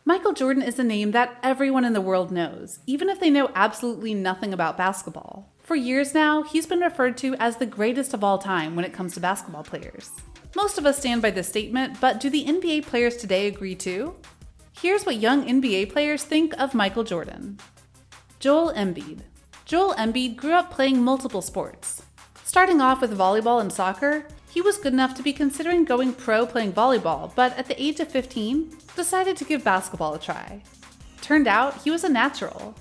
Michael Jordan is a name that everyone in the world knows, even if they know absolutely nothing about basketball. For years now, he's been referred to as the greatest of all time when it comes to basketball players. Most of us stand by this statement, but do the NBA players today agree too? Here's what young NBA players think of Michael Jordan. Joel Embiid. Joel Embiid grew up playing multiple sports. Starting off with volleyball and soccer, he was good enough to be considering going pro playing volleyball, but at the age of 15, decided to give basketball a try. Turned out, he was a natural.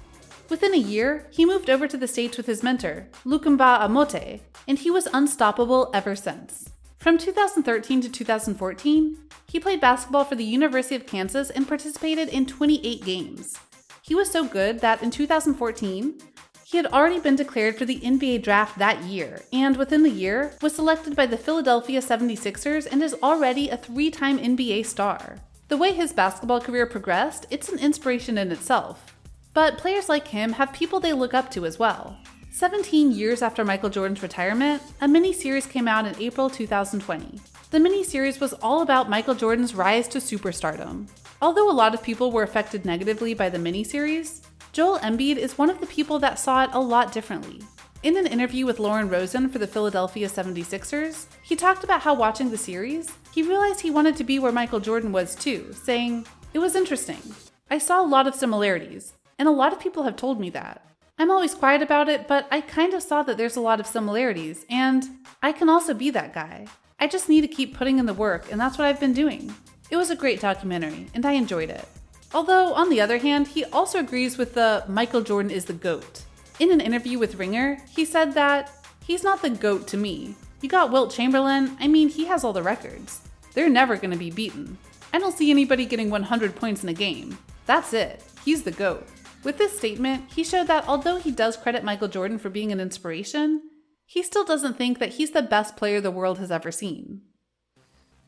Within a year, he moved over to the States with his mentor, Lukemba Amote, and he was unstoppable ever since. From 2013 to 2014, he played basketball for the University of Kansas and participated in 28 games. He was so good that in 2014, he had already been declared for the NBA draft that year, and within the year, was selected by the Philadelphia 76ers and is already a 3-time NBA star. The way his basketball career progressed, it's an inspiration in itself. But players like him have people they look up to as well. 17 years after Michael Jordan's retirement, a mini-series came out in April 2020. The mini-series was all about Michael Jordan's rise to superstardom. Although a lot of people were affected negatively by the mini-series, Joel Embiid is one of the people that saw it a lot differently. In an interview with Lauren Rosen for the Philadelphia 76ers, he talked about how watching the series, he realized he wanted to be where Michael Jordan was too, saying, "It was interesting. I saw a lot of similarities, and a lot of people have told me that. I'm always quiet about it, but I kind of saw that there's a lot of similarities, and I can also be that guy. I just need to keep putting in the work, and that's what I've been doing." It was a great documentary, and I enjoyed it. Although, on the other hand, he also agrees with the Michael Jordan is the GOAT. In an interview with Ringer, he said that, "He's not the GOAT to me. You got Wilt Chamberlain, I mean, he has all the records. They're never going to be beaten. I don't see anybody getting 100 points in a game. That's it. He's the GOAT." With this statement, he showed that although he does credit Michael Jordan for being an inspiration, he still doesn't think that he's the best player the world has ever seen.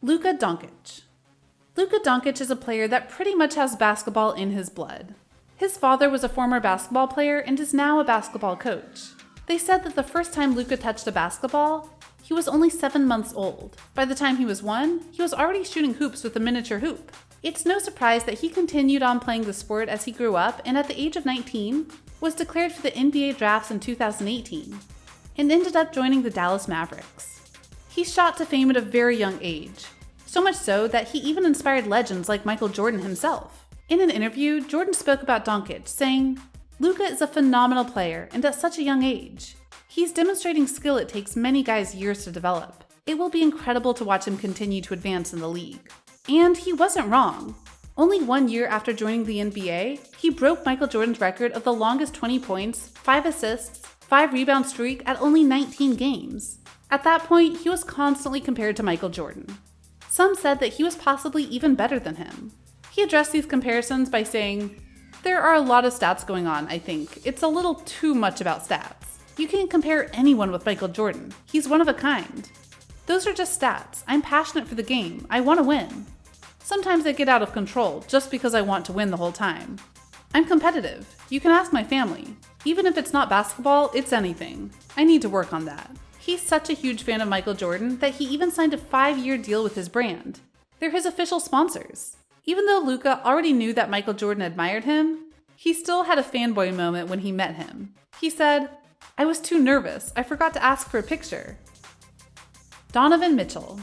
Luka Doncic. Luka Doncic is a player that pretty much has basketball in his blood. His father was a former basketball player and is now a basketball coach. They said that the first time Luka touched a basketball, he was only 7 months old. By the time he was 1, he was already shooting hoops with a miniature hoop. It's no surprise that he continued on playing the sport as he grew up and at the age of 19, was declared for the NBA drafts in 2018, and ended up joining the Dallas Mavericks. He shot to fame at a very young age. So much so that he even inspired legends like Michael Jordan himself. In an interview, Jordan spoke about Doncic, saying, "Luka is a phenomenal player and at such a young age. He's demonstrating skill it takes many guys years to develop. It will be incredible to watch him continue to advance in the league." And he wasn't wrong. Only 1 year after joining the NBA, he broke Michael Jordan's record of the longest 20 points, 5 assists, 5 rebound streak at only 19 games. At that point, he was constantly compared to Michael Jordan. Some said that he was possibly even better than him. He addressed these comparisons by saying, "There are a lot of stats going on, I think. It's a little too much about stats. You can't compare anyone with Michael Jordan. He's one of a kind. Those are just stats. I'm passionate for the game. I want to win. Sometimes I get out of control just because I want to win the whole time. I'm competitive. You can ask my family. Even if it's not basketball, it's anything. I need to work on that." He's such a huge fan of Michael Jordan that he even signed a 5-year deal with his brand. They're his official sponsors. Even though Luka already knew that Michael Jordan admired him, he still had a fanboy moment when he met him. He said, "I was too nervous. I forgot to ask for a picture." Donovan Mitchell.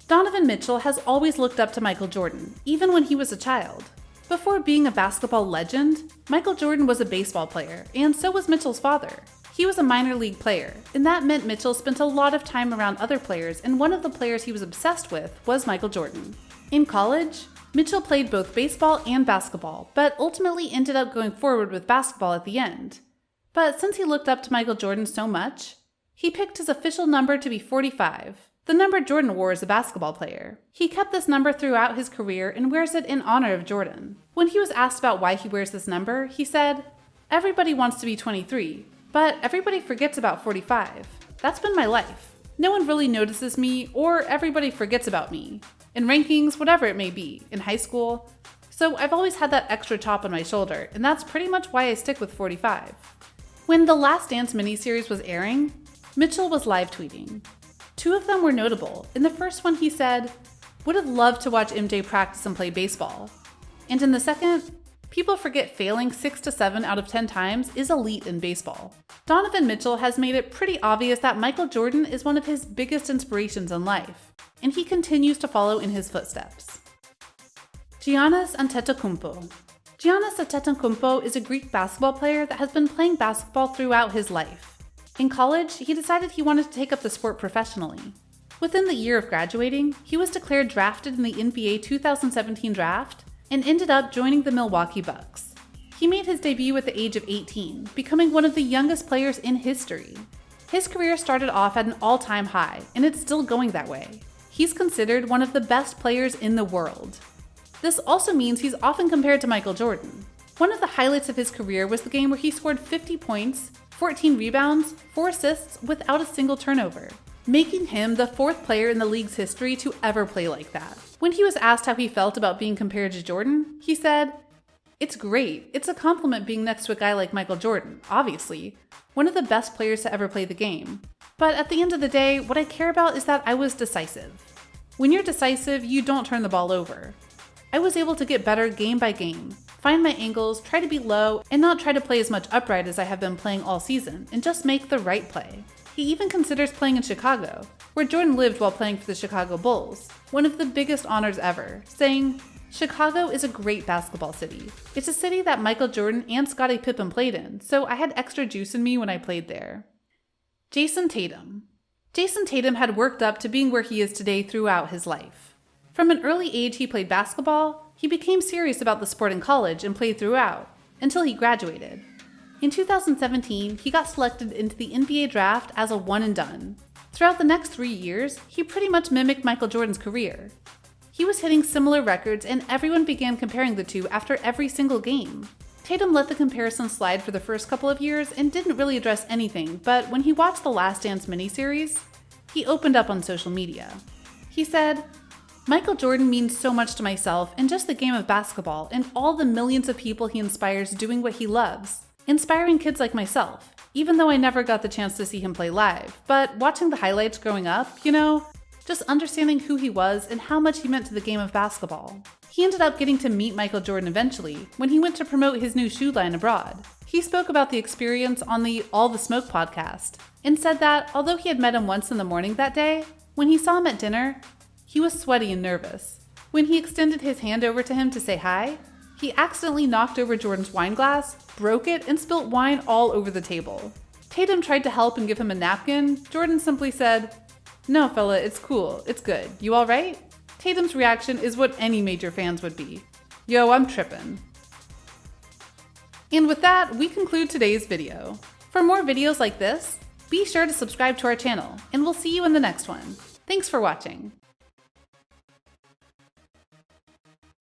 Donovan Mitchell has always looked up to Michael Jordan, even when he was a child. Before being a basketball legend, Michael Jordan was a baseball player, and so was Mitchell's father. He was a minor league player, and that meant Mitchell spent a lot of time around other players, and one of the players he was obsessed with was Michael Jordan. In college, Mitchell played both baseball and basketball, but ultimately ended up going forward with basketball at the end. But since he looked up to Michael Jordan so much, he picked his official number to be 45, the number Jordan wore as a basketball player. He kept this number throughout his career and wears it in honor of Jordan. When he was asked about why he wears this number, he said, "Everybody wants to be 23. But everybody forgets about 45. That's been my life. No one really notices me, or everybody forgets about me. In rankings, whatever it may be, in high school. So I've always had that extra top on my shoulder, and that's pretty much why I stick with 45. When The Last Dance miniseries was airing, Mitchell was live tweeting. 2 of them were notable. In the first one he said, "Would have loved to watch MJ practice and play baseball." And in the second, people forget failing 6 to 7 out of 10 times is elite in baseball. Donovan Mitchell has made it pretty obvious that Michael Jordan is one of his biggest inspirations in life, and he continues to follow in his footsteps. Giannis Antetokounmpo. Giannis Antetokounmpo is a Greek basketball player that has been playing basketball throughout his life. In college, he decided he wanted to take up the sport professionally. Within the year of graduating, he was declared drafted in the NBA 2017 draft and ended up joining the Milwaukee Bucks. He made his debut at the age of 18, becoming one of the youngest players in history. His career started off at an all-time high, and it's still going that way. He's considered one of the best players in the world. This also means he's often compared to Michael Jordan. One of the highlights of his career was the game where he scored 50 points, 14 rebounds, 4 assists without a single turnover, making him the 4th player in the league's history to ever play like that. When he was asked how he felt about being compared to Jordan, he said, "It's great. It's a compliment being next to a guy like Michael Jordan, obviously, one of the best players to ever play the game. But at the end of the day, what I care about is that I was decisive. When you're decisive, you don't turn the ball over. I was able to get better game by game, find my angles, try to be low, and not try to play as much upright as I have been playing all season, and just make the right play." He even considers playing in Chicago, where Jordan lived while playing for the Chicago Bulls, one of the biggest honors ever, saying, "Chicago is a great basketball city. It's a city that Michael Jordan and Scottie Pippen played in, so I had extra juice in me when I played there." Jason Tatum. Jason Tatum had worked up to being where he is today throughout his life. From an early age he played basketball, he became serious about the sport in college and played throughout, until he graduated. In 2017, he got selected into the NBA draft as a one and done. Throughout the next 3 years, he pretty much mimicked Michael Jordan's career. He was hitting similar records and everyone began comparing the two after every single game. Tatum let the comparison slide for the first couple of years and didn't really address anything, but when he watched The Last Dance miniseries, he opened up on social media. He said, "Michael Jordan means so much to myself and just the game of basketball and all the millions of people he inspires doing what he loves, inspiring kids like myself, even though I never got the chance to see him play live. But watching the highlights growing up, just understanding who he was and how much he meant to the game of basketball." He ended up getting to meet Michael Jordan eventually when he went to promote his new shoe line abroad. He spoke about the experience on the All the Smoke podcast and said that although he had met him once in the morning that day, when he saw him at dinner, he was sweaty and nervous. When he extended his hand over to him to say hi, he accidentally knocked over Jordan's wine glass, broke it, and spilt wine all over the table. Tatum tried to help and give him a napkin. Jordan simply said, "No, fella, it's cool. It's good. You all right?" Tatum's reaction is what any major fans would be. "Yo, I'm trippin'." And with that, we conclude today's video. For more videos like this, be sure to subscribe to our channel, and we'll see you in the next one. Thanks for watching.